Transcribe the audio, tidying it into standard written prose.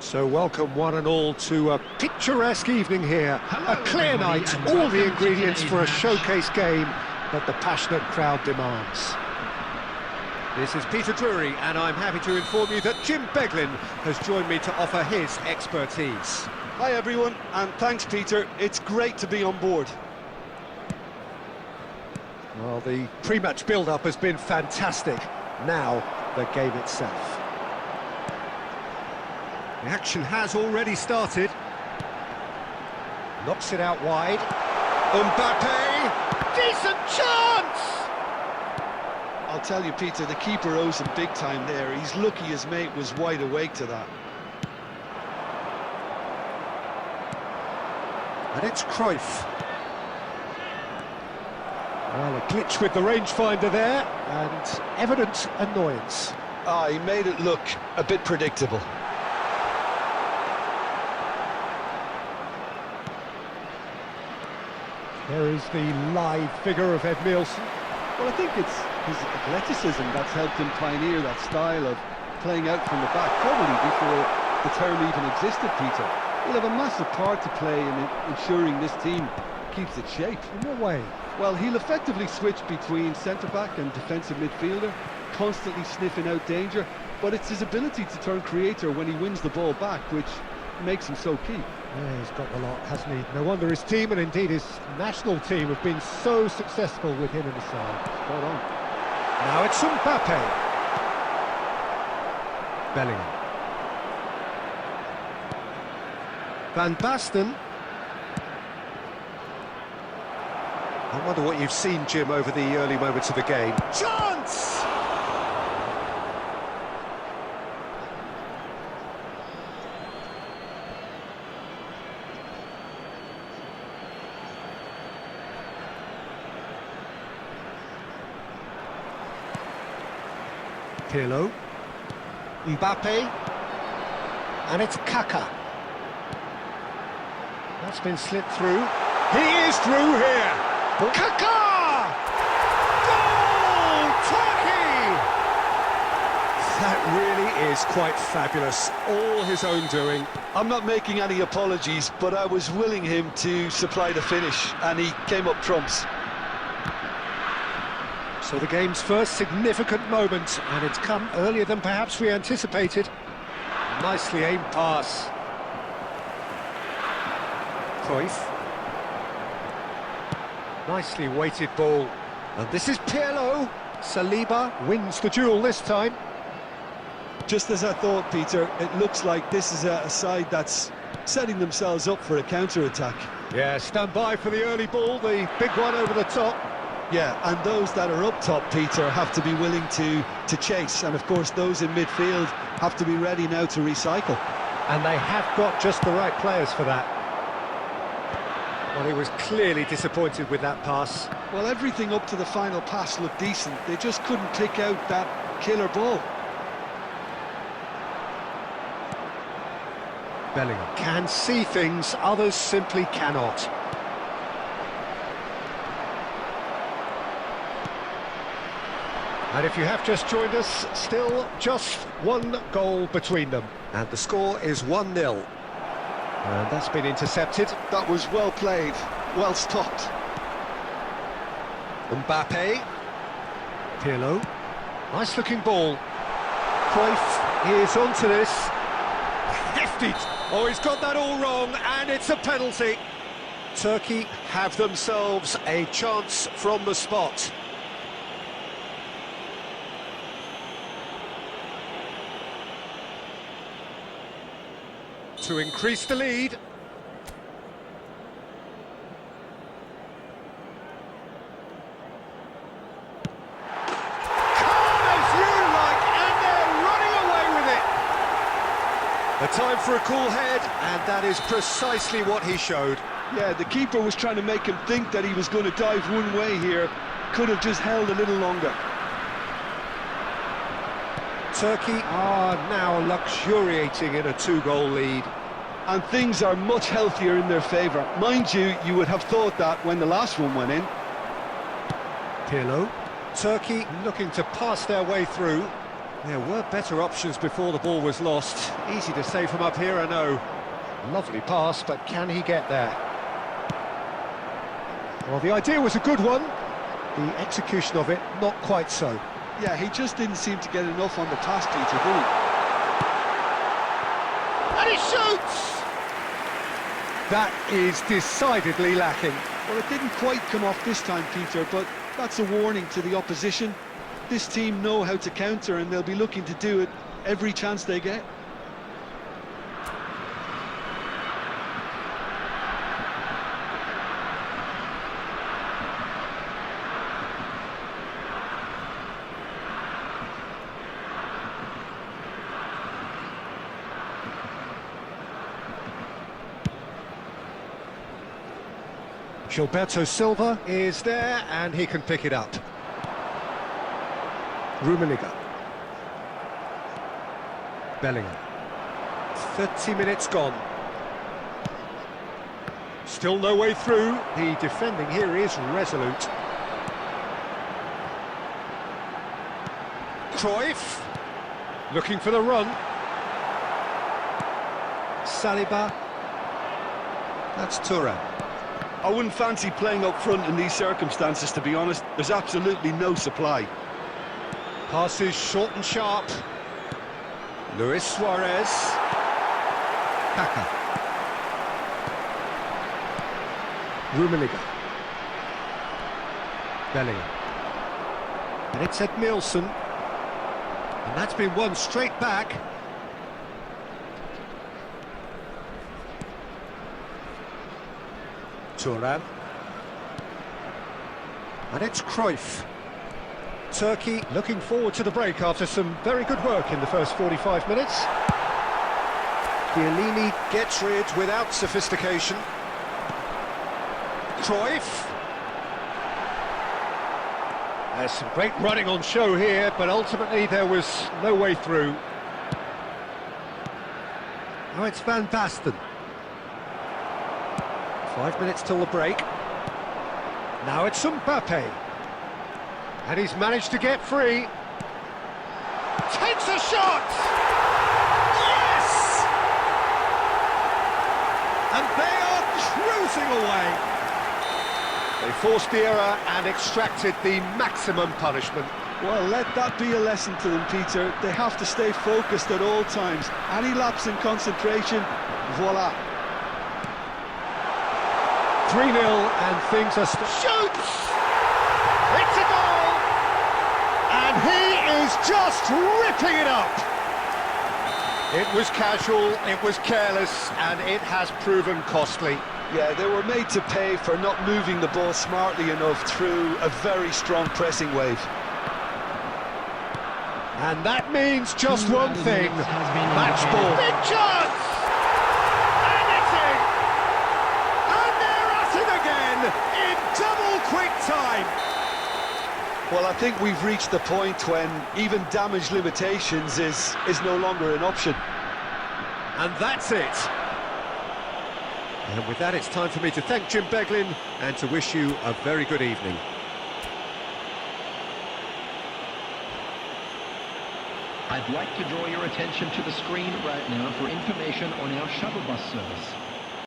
So welcome one and all to a picturesque evening here. A clear night, all the ingredients for a showcase game that the passionate crowd demands. This is Peter Drury, and I'm happy to inform you that Jim Beglin has joined me to offer his expertise. Hi everyone, and thanks Peter, it's great to be on board. Well, the pre-match build-up has been fantastic. Now, the game itself. The action has already started. Knocks it out wide. Mbappe! Decent chance! I'll tell you Peter, the keeper owes him big time there. He's lucky his mate was wide awake to that. And it's Cruyff. Well, a glitch with the rangefinder there, and evident annoyance. He made it look a bit predictable. There is the live figure of Ed Nielsen. Well, I think it's his athleticism that's helped him pioneer that style of playing out from the back, probably before the term even existed, Peter. He'll have a massive part to play in ensuring this team keeps its shape. In what way? Well, he'll effectively switch between centre-back and defensive midfielder, constantly sniffing out danger, but it's his ability to turn creator when he wins the ball back which makes him so key. Yeah, he's got the lot, hasn't he? No wonder his team, and indeed his national team, have been so successful with him in the side. Spot on. Now it's Mbappe. Bellingham. Van Basten. I wonder what you've seen, Jim, over the early moments of the game. Chance! Pirlo, Mbappe, and it's Kaka. That's been slipped through. He is through here. Kaka! Goal! Turkey! That really is quite fabulous. All his own doing. I'm not making any apologies, but I was willing him to supply the finish, and he came up trumps. So the game's first significant moment, and it's come earlier than perhaps we anticipated. Nicely aimed pass. Cruyff. Nicely weighted ball. And this is Pirlo. Saliba wins the duel this time. Just as I thought, Peter, it looks like this is a side that's setting themselves up for a counter-attack. Yeah, stand by for the early ball, the big one over the top. Yeah, and those that are up top, Peter, have to be willing to chase. And of course, those in midfield have to be ready now to recycle. And they have got just the right players for that. Well, he was clearly disappointed with that pass. Well, everything up to the final pass looked decent. They just couldn't pick out that killer ball. Bellingham can see things others simply cannot. And if you have just joined us, still just one goal between them. And the score is 1-0. And that's been intercepted. That was well played, well stopped. Mbappe. Pirlo. Nice looking ball. Cruyff is onto this. Hefty. Oh, he's got that all wrong, and it's a penalty. Turkey have themselves a chance from the spot. To increase the lead. Calm as you like, and they're running away with it. A time for a cool head, and that is precisely what he showed. Yeah, the keeper was trying to make him think that he was going to dive one way here. Could have just held a little longer. Turkey are now luxuriating in a 2-goal lead. And things are much healthier in their favour. Mind you, you would have thought that when the last one went in. Pirlo. Turkey looking to pass their way through. There were better options before the ball was lost. Easy to say from up here, I know. Lovely pass, but can he get there? Well, the idea was a good one. The execution of it, not quite so. Yeah, he just didn't seem to get enough on the pass, Peter, did he? And he shoots! That is decidedly lacking. Well, it didn't quite come off this time, Peter, but that's a warning to the opposition. This team know how to counter, and they'll be looking to do it every chance they get. Gilberto Silva is there, and he can pick it up. Rummenigge. Bellingham. 30 minutes gone. Still no way through. The defending here is resolute. Cruyff. Looking for the run. Saliba. That's Thuram. I wouldn't fancy playing up front in these circumstances, to be honest. There's absolutely no supply. Passes short and sharp. Luis Suarez. Kaka. Rummenigge. Bellingham. And it's Ed Nielsen. And that's been won straight back. Thuram. And it's Cruyff. Turkey looking forward to the break after some very good work in the first 45 minutes. Chiellini gets rid without sophistication. Cruyff. There's some great running on show here, but ultimately there was no way through. Now it's Van Basten. 5 minutes till the break. Now it's Mbappe. And he's managed to get free. Takes a shot! Yes! And they are cruising away. They forced the error and extracted the maximum punishment. Well, let that be a lesson to them, Peter. They have to stay focused at all times. Any lapse in concentration, voila. 3-0 and things are... Shoots! It's a goal! And he is just ripping it up! It was casual, it was careless, and it has proven costly. Yeah, they were made to pay for not moving the ball smartly enough through a very strong pressing wave. And that means just one thing. Match ball. Big chance! And it's in! And they're at it again in double quick time. Well, I think we've reached the point when even damage limitations is no longer an option. And that's it. And with that, it's time for me to thank Jim Beglin and to wish you a very good evening. I'd like to draw your attention to the screen right now for information on our shuttle bus service.